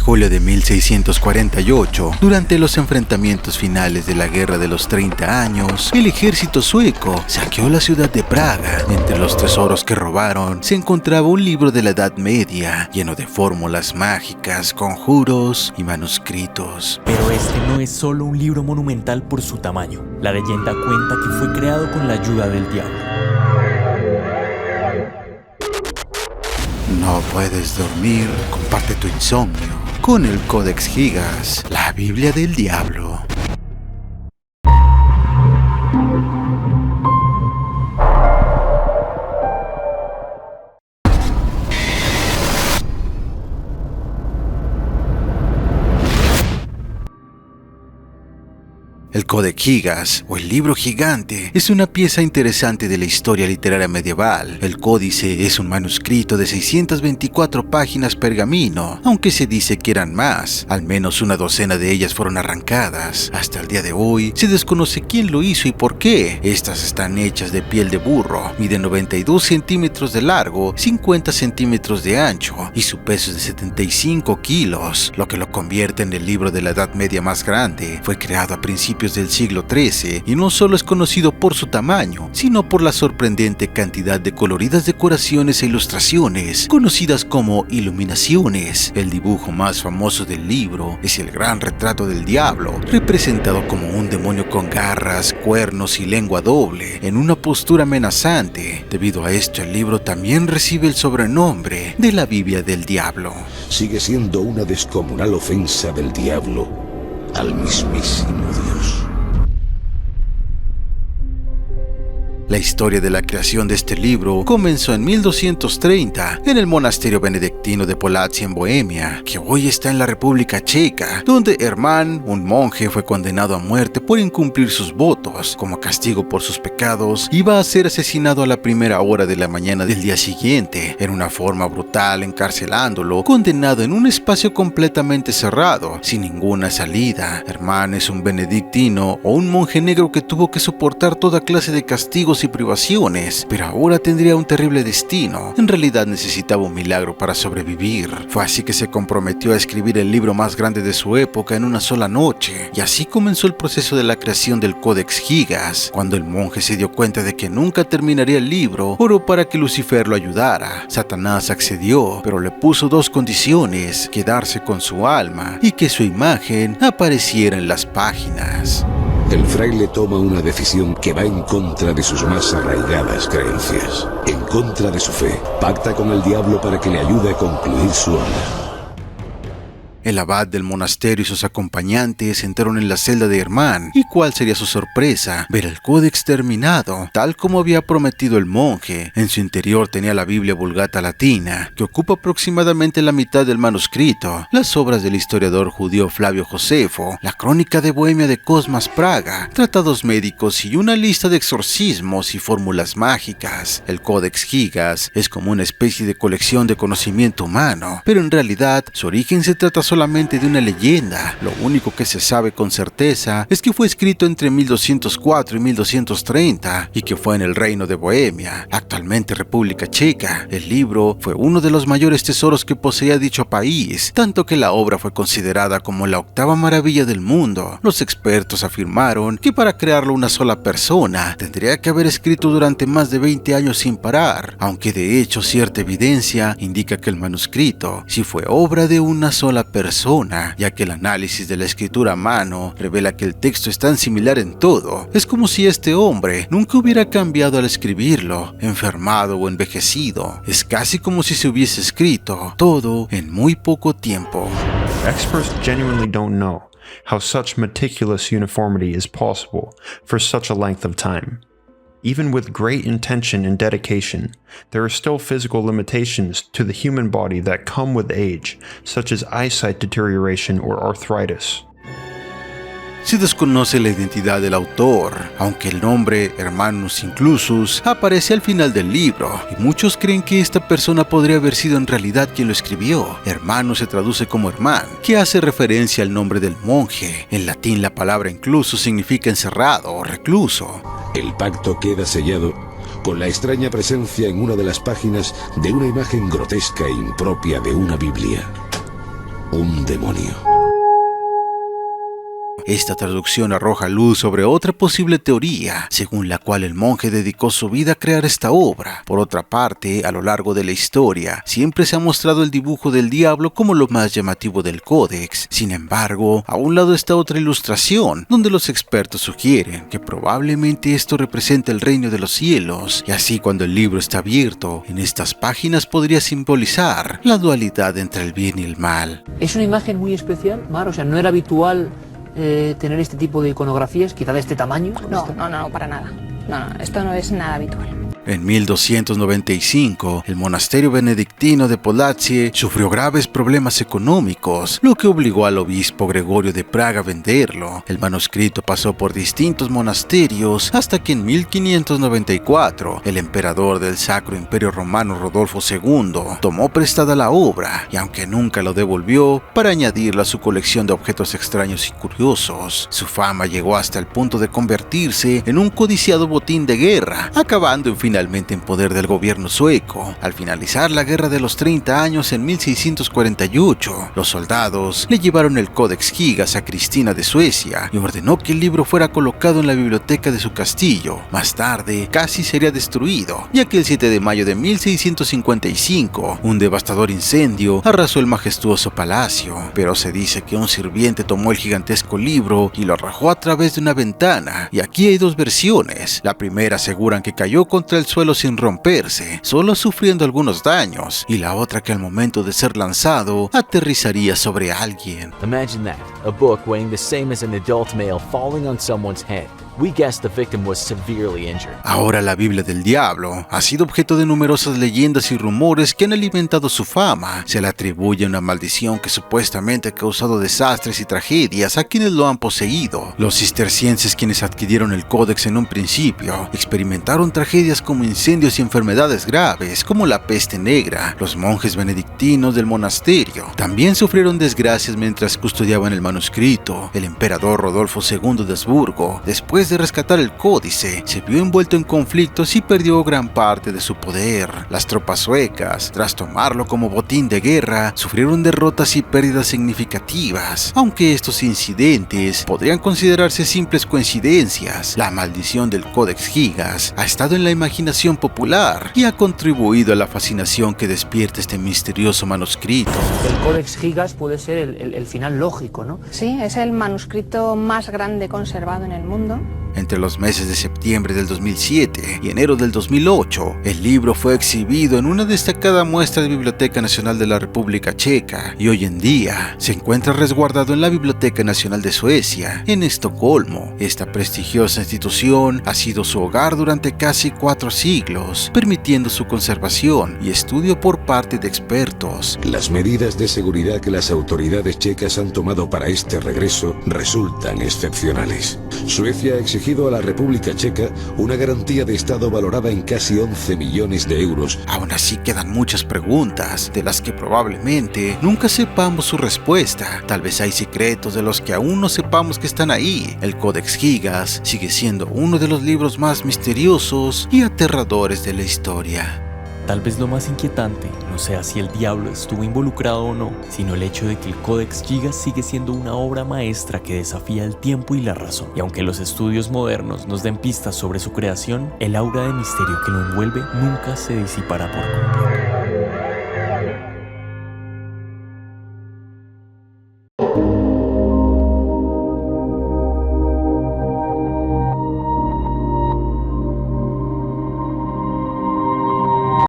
julio de 1648, durante los enfrentamientos finales de la Guerra de los 30 años, el ejército sueco saqueó la ciudad de Praga. Entre los tesoros que robaron se encontraba un libro de la Edad Media, lleno de fórmulas mágicas, conjuros y manuscritos. Pero este no es solo un libro monumental por su tamaño. La leyenda cuenta que fue creado con la ayuda del diablo. No puedes dormir, comparte tu insomnio con el Codex Gigas, la Biblia del Diablo. El Codex Gigas, o el Libro Gigante, es una pieza interesante de la historia literaria medieval. El códice es un manuscrito de 624 páginas pergamino, aunque se dice que eran más. Al menos una docena de ellas fueron arrancadas. Hasta el día de hoy, se desconoce quién lo hizo y por qué. Estas están hechas de piel de burro, miden 92 centímetros de largo, 50 centímetros de ancho, y su peso es de 75 kilos, lo que lo convierte en el libro de la Edad Media más grande. Fue creado a principios del siglo XIII y no solo es conocido por su tamaño, sino por la sorprendente cantidad de coloridas decoraciones e ilustraciones, conocidas como iluminaciones. El dibujo más famoso del libro es el gran retrato del diablo, representado como un demonio con garras, cuernos y lengua doble, en una postura amenazante. Debido a esto, el libro también recibe el sobrenombre de la Biblia del Diablo. Sigue siendo una descomunal ofensa del diablo al mismísimo Dios. La historia de la creación de este libro comenzó en 1230 en el monasterio benedictino de Polacy en Bohemia, que hoy está en la República Checa, donde Hermann, un monje, fue condenado a muerte por incumplir sus votos. Como castigo por sus pecados, iba a ser asesinado a la primera hora de la mañana del día siguiente, en una forma brutal, encarcelándolo, condenado en un espacio completamente cerrado, sin ninguna salida. Hermann es un benedictino o un monje negro que tuvo que soportar toda clase de castigos y privaciones, pero ahora tendría un terrible destino. En realidad necesitaba un milagro para sobrevivir. Fue así que se comprometió a escribir el libro más grande de su época en una sola noche, y así comenzó el proceso de la creación del Codex Gigas. Cuando el monje se dio cuenta de que nunca terminaría el libro, oró para que Lucifer lo ayudara. Satanás accedió, pero le puso dos condiciones: quedarse con su alma y que su imagen apareciera en las páginas. El fraile toma una decisión que va en contra de sus más arraigadas creencias, en contra de su fe. Pacta con el diablo para que le ayude a concluir su obra. El abad del monasterio y sus acompañantes entraron en la celda de Hermann, y cuál sería su sorpresa ver el códex terminado, tal como había prometido el monje. En su interior tenía la Biblia Vulgata latina, que ocupa aproximadamente la mitad del manuscrito, las obras del historiador judío Flavio Josefo, la crónica de Bohemia de Cosmas Praga, tratados médicos y una lista de exorcismos y fórmulas mágicas. El Codex Gigas es como una especie de colección de conocimiento humano, pero en realidad su origen se trata solamente de una leyenda. Lo único que se sabe con certeza es que fue escrito entre 1204 y 1230 y que fue en el reino de Bohemia, actualmente República Checa. El libro fue uno de los mayores tesoros que poseía dicho país, tanto que la obra fue considerada como la octava maravilla del mundo. Los expertos afirmaron que para crearlo una sola persona tendría que haber escrito durante más de 20 años sin parar, aunque de hecho cierta evidencia indica que el manuscrito sí fue obra de una sola persona, ya que el análisis de la escritura a mano revela que el texto es tan similar en todo. Es como si este hombre nunca hubiera cambiado al escribirlo, enfermado o envejecido. Es casi como si se hubiese escrito todo en muy poco tiempo. Experts genuinely don't know how such meticulous uniformity is possible for such a length of time. Even with great intention and dedication, there are still physical limitations to the human body that come with age, such as eyesight deterioration or arthritis. Se desconoce la identidad del autor, aunque el nombre Hermannus Inclusus aparece al final del libro, y muchos creen que esta persona podría haber sido en realidad quien lo escribió. Hermannus se traduce como Hermann, que hace referencia al nombre del monje. En latín la palabra inclusus significa encerrado o recluso. El pacto queda sellado con la extraña presencia en una de las páginas de una imagen grotesca e impropia de una Biblia. un demonio. Esta traducción arroja luz sobre otra posible teoría, según la cual el monje dedicó su vida a crear esta obra. Por otra parte, a lo largo de la historia, siempre se ha mostrado el dibujo del diablo como lo más llamativo del códex. Sin embargo, a un lado está otra ilustración, donde los expertos sugieren que probablemente esto representa el reino de los cielos, y así cuando el libro está abierto, en estas páginas podría simbolizar la dualidad entre el bien y el mal. Es una imagen muy especial, Mar, o sea, no era habitual tener este tipo de iconografías, quizá de este tamaño. No, para nada. No, esto no es nada habitual. En 1295, el monasterio benedictino de Polazie sufrió graves problemas económicos, lo que obligó al obispo Gregorio de Praga a venderlo. El manuscrito pasó por distintos monasterios hasta que en 1594, el emperador del Sacro Imperio Romano Rodolfo II tomó prestada la obra y aunque nunca lo devolvió, para añadirla a su colección de objetos extraños y curiosos. Su fama llegó hasta el punto de convertirse en un codiciado botín de guerra, acabando finalmente en poder del gobierno sueco. Al finalizar la Guerra de los 30 años en 1648, los soldados le llevaron el Codex Gigas a Cristina de Suecia y ordenó que el libro fuera colocado en la biblioteca de su castillo. Más tarde, casi sería destruido, ya que el 7 de mayo de 1655, un devastador incendio arrasó el majestuoso palacio, pero se dice que un sirviente tomó el gigantesco libro y lo arrojó a través de una ventana, y aquí hay dos versiones. La primera aseguran que cayó contra el suelo sin romperse, solo sufriendo algunos daños, y la otra que al momento de ser lanzado, aterrizaría sobre alguien. Imagine that, a book weighing the same as an adult male falling on someone's head. We guess the victim was severely injured. Ahora la Biblia del Diablo ha sido objeto de numerosas leyendas y rumores que han alimentado su fama. Se le atribuye una maldición que supuestamente ha causado desastres y tragedias a quienes lo han poseído. Los cistercienses, quienes adquirieron el códex en un principio, experimentaron tragedias como incendios y enfermedades graves, como la peste negra. Los monjes benedictinos del monasterio también sufrieron desgracias mientras custodiaban el manuscrito. El emperador Rodolfo II de Habsburgo, después de rescatar el códice, se vio envuelto en conflictos y perdió gran parte de su poder. Las tropas suecas, tras tomarlo como botín de guerra, sufrieron derrotas y pérdidas significativas. Aunque estos incidentes podrían considerarse simples coincidencias, la maldición del Codex Gigas ha estado en la imaginación popular y ha contribuido a la fascinación que despierta este misterioso manuscrito. El Codex Gigas puede ser el final lógico, ¿no? Sí, es el manuscrito más grande conservado en el mundo. Entre los meses de septiembre del 2007 y enero del 2008, el libro fue exhibido en una destacada muestra de Biblioteca Nacional de la República Checa y hoy en día se encuentra resguardado en la Biblioteca Nacional de Suecia, en Estocolmo. Esta prestigiosa institución ha sido su hogar durante casi 4 siglos, permitiendo su conservación y estudio por parte de expertos. Las medidas de seguridad que las autoridades checas han tomado para este regreso resultan excepcionales. Suecia ha exigido a la República Checa una garantía de Estado valorada en casi 11 millones de euros. Aún así quedan muchas preguntas, de las que probablemente nunca sepamos su respuesta. Tal vez hay secretos de los que aún no sepamos que están ahí. El Codex Gigas sigue siendo uno de los libros más misteriosos y aterradores de la historia. Tal vez lo más inquietante no sea si el diablo estuvo involucrado o no, sino el hecho de que el Codex Gigas sigue siendo una obra maestra que desafía el tiempo y la razón. Y aunque los estudios modernos nos den pistas sobre su creación, el aura de misterio que lo envuelve nunca se disipará por completo.